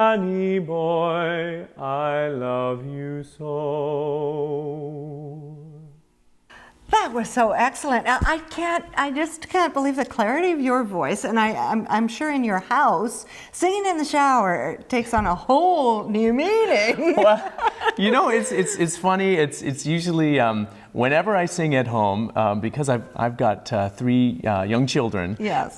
Honey boy, I love you so. That was so excellent. I just can't believe the clarity of your voice, and I'm sure in your house, singing in the shower takes on a whole new meaning. Well, you know, it's funny. It's usually whenever I sing at home, because I've got 3 young children. Yes.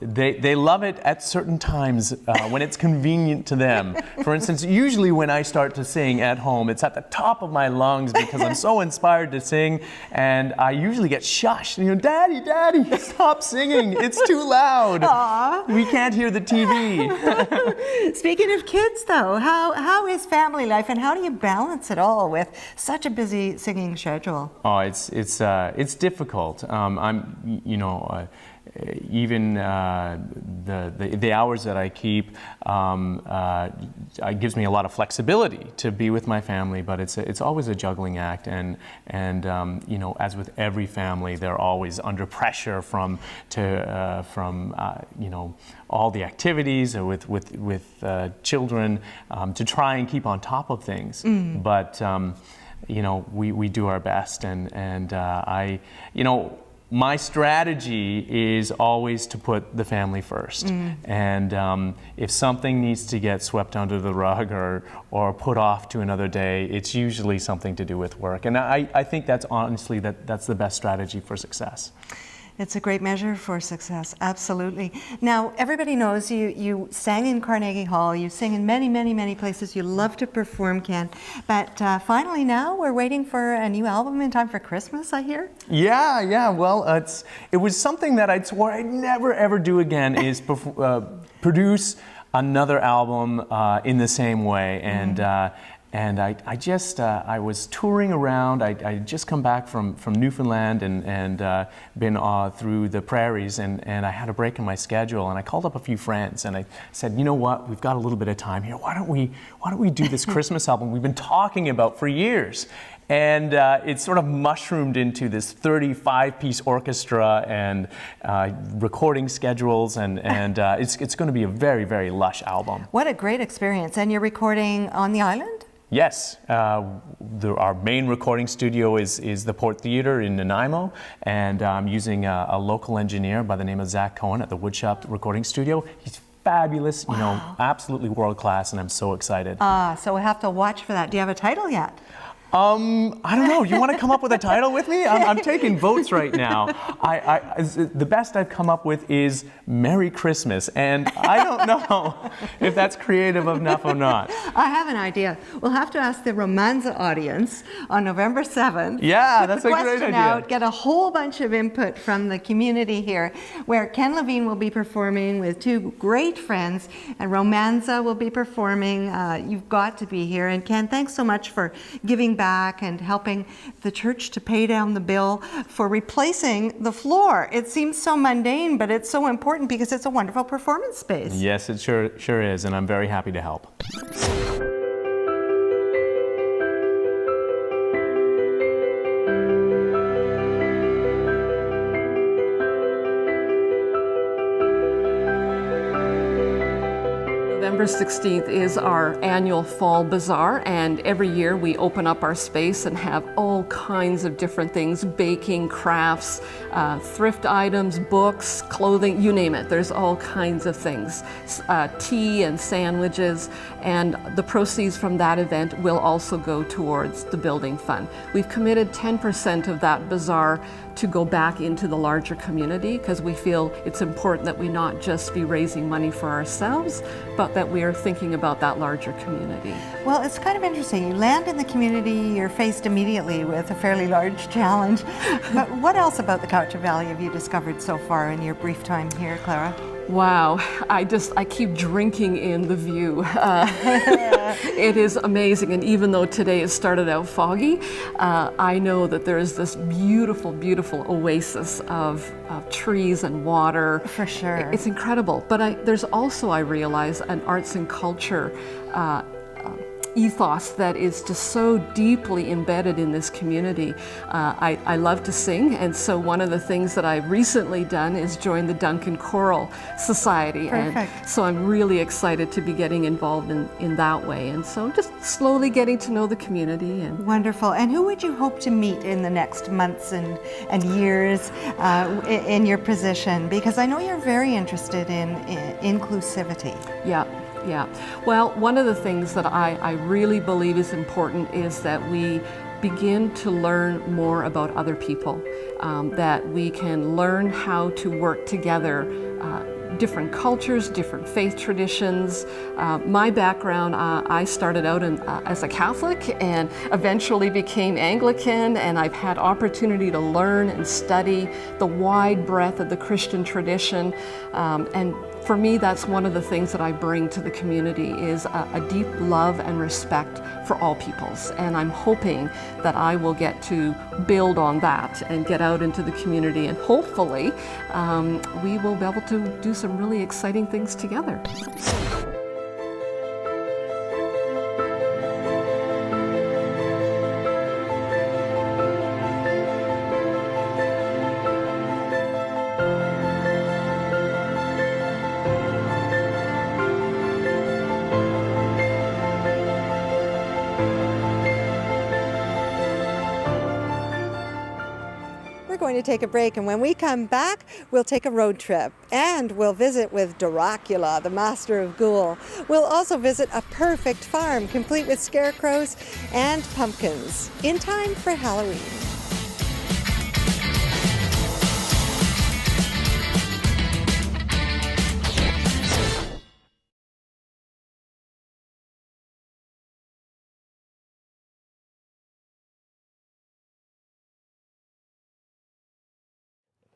They love it at certain times when it's convenient to them. For instance, usually when I start to sing at home, it's at the top of my lungs because I'm so inspired to sing, and I usually get shushed. You know, Daddy, stop singing! It's too loud. Aww. We can't hear the TV. Speaking of kids, though, how is family life, and how do you balance it all with such a busy singing schedule? Oh, it's difficult. Even the hours that I keep gives me a lot of flexibility to be with my family, but it's always a juggling act, and as with every family, they're always under pressure from all the activities with children to try and keep on top of things. But we do our best, and my strategy is always to put the family first. And if something needs to get swept under the rug or put off to another day, it's usually something to do with work. And I think that's honestly that's the best strategy for success. It's a great measure for success, absolutely. Now, everybody knows you sang in Carnegie Hall, you sing in many, many, many places. You love to perform, Ken. But finally now, we're waiting for a new album in time for Christmas, I hear? Yeah. Well, it was something that I swore I'd never, ever do again, is produce another album in the same way. And I was touring around. I just come back from Newfoundland and been through the prairies, and I had a break in my schedule, and I called up a few friends and I said, you know what, we've got a little bit of time here. Why don't we do this Christmas album we've been talking about for years? And it sort of mushroomed into this 35-piece orchestra and recording schedules, and it's going to be a very, very lush album. What a great experience. And you're recording on the island? Yes, our main recording studio is the Port Theatre in Nanaimo, and I'm using a local engineer by the name of Zach Cohen at the Woodshop Recording Studio. He's fabulous, Wow. Absolutely world class, and I'm so excited. So we'll have to watch for that. Do you have a title yet? I don't know. You want to come up with a title with me? I'm taking votes right now. The best I've come up with is Merry Christmas, and I don't know if that's creative enough or not. I have an idea. We'll have to ask the Romanza audience on November 7th. Yeah, that's a great idea. Out, get a whole bunch of input from the community here, where Ken Levine will be performing with 2 great friends, and Romanza will be performing. You've got to be here. And Ken, thanks so much for giving back and helping the church to pay down the bill for replacing the floor. It seems so mundane, but it's so important because it's a wonderful performance space. Yes, it sure is, and I'm very happy to help. November 16th is our annual Fall Bazaar, and every year we open up our space and have all kinds of different things, baking, crafts, thrift items, books, clothing, you name it. There's all kinds of things, tea and sandwiches, and the proceeds from that event will also go towards the building fund. We've committed 10% of that bazaar to go back into the larger community, because we feel it's important that we not just be raising money for ourselves, but that we are thinking about that larger community. Well, it's kind of interesting. You land in the community, you're faced immediately with a fairly large challenge. But what else about the Cowichan Valley have you discovered so far in your brief time here, Clara? Wow, I keep drinking in the view. It is amazing, and even though today has started out foggy, I know that there is this beautiful, beautiful oasis of trees and water. For sure. It's incredible, but there's also, I realize, an arts and culture ethos that is just so deeply embedded in this community. I love to sing, and so one of the things that I've recently done is join the Duncan Choral Society. Perfect. And so I'm really excited to be getting involved in that way. And so just slowly getting to know the community. And Wonderful. And who would you hope to meet in the next months and years in your position? Because I know you're very interested in inclusivity. yeah. Well, one of the things that I really believe is important is that we begin to learn more about other people, that we can learn how to work together, different cultures, different faith traditions. My background, I started out as a Catholic and eventually became Anglican, and I've had opportunity to learn and study the wide breadth of the Christian tradition. And for me, that's one of the things that I bring to the community is a deep love and respect for all peoples. And I'm hoping that I will get to build on that and get out into the community, and hopefully we will be able to do some really exciting things together. Going to take a break, and when we come back, we'll take a road trip and we'll visit with Dracula, the master of Goode. We'll also visit a perfect farm complete with scarecrows and pumpkins in time for Halloween.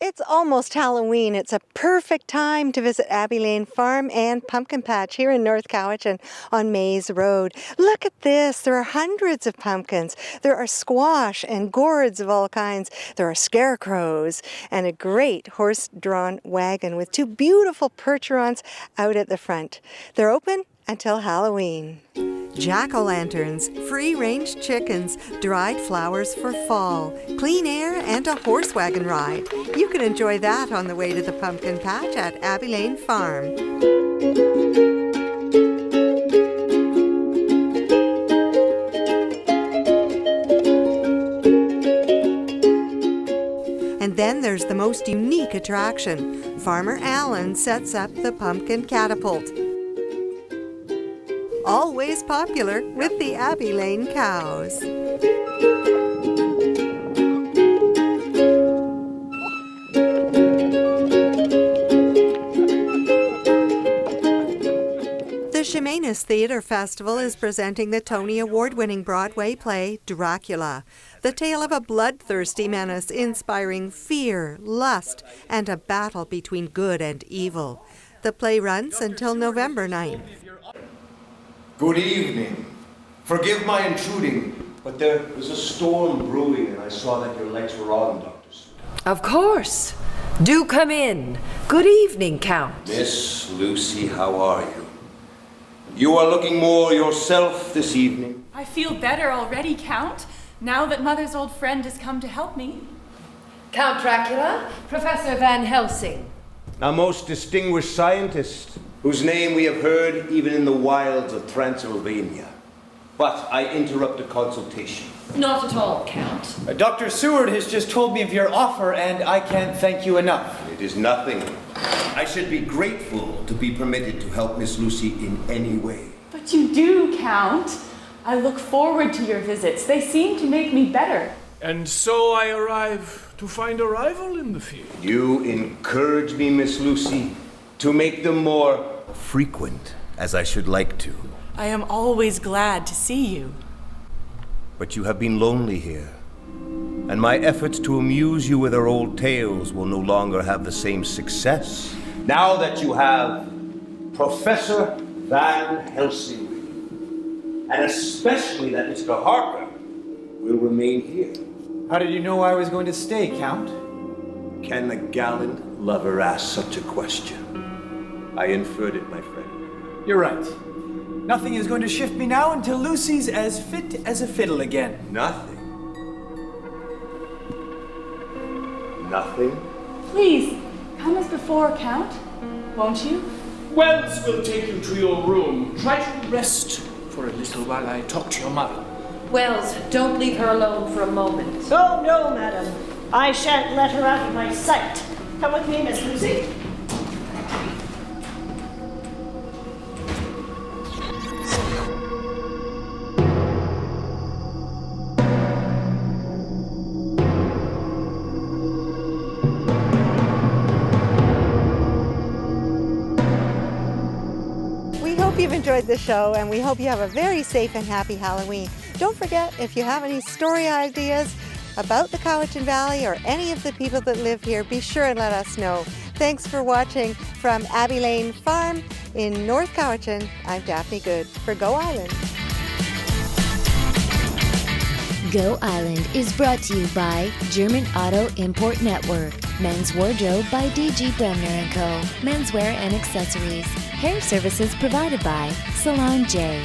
It's almost Halloween. It's a perfect time to visit Abbey Lane Farm and Pumpkin Patch here in North Cowichan on Maze Road. Look at this. There are hundreds of pumpkins. There are squash and gourds of all kinds. There are scarecrows and a great horse-drawn wagon with two beautiful percherons out at the front. They're open until Halloween. Jack-o'-lanterns, free-range chickens, dried flowers for fall, clean air, and a horse wagon ride. You can enjoy that on the way to the pumpkin patch at Abbey Lane Farm. And then there's the most unique attraction. Farmer Allen sets up the pumpkin catapult. Always popular with the Abbey Lane cows. The Chemainus Theatre Festival is presenting the Tony Award-winning Broadway play Dracula, the tale of a bloodthirsty menace inspiring fear, lust, and a battle between good and evil. The play runs until November 9th. Good evening. Forgive my intruding, but there was a storm brewing and I saw that your legs were on, Dr. Seward. Of course. Do come in. Good evening, Count. Miss Lucy, how are you? You are looking more yourself this evening. I feel better already, Count, now that Mother's old friend has come to help me. Count Dracula, Professor Van Helsing. A most distinguished scientist, whose name we have heard even in the wilds of Transylvania. But I interrupt a consultation. Not at all, Count. Dr. Seward has just told me of your offer, and I can't thank you enough. It is nothing. I should be grateful to be permitted to help Miss Lucy in any way. But you do, Count. I look forward to your visits. They seem to make me better. And so I arrive to find a rival in the field. You encourage me, Miss Lucy, to make them more frequent, as I should like to. I am always glad to see you. But you have been lonely here, and my efforts to amuse you with our old tales will no longer have the same success. Now that you have Professor Van Helsing, and especially that Mr. Harker will remain here. How did you know I was going to stay, Count? Can a gallant lover ask such a question? I inferred it, my friend. You're right. Nothing is going to shift me now until Lucy's as fit as a fiddle again. Nothing. Nothing? Please, come as before, Count. Won't you? Wells will take you to your room. Try to rest for a little while I talk to your mother. Wells, don't leave her alone for a moment. Oh, no, madam. I shan't let her out of my sight. Come with me, Miss Lucy. We hope you've enjoyed the show, and we hope you have a very safe and happy Halloween. Don't forget, if you have any story ideas about the Cowichan Valley or any of the people that live here, be sure and let us know. Thanks for watching from Abbey Lane Farm in North Cowichan. I'm Daphne Goode for Go Island. Go Island is brought to you by German Auto Import Network, Men's Wardrobe by DG Bremner & Co., Menswear and Accessories, Hair Services provided by Salon J,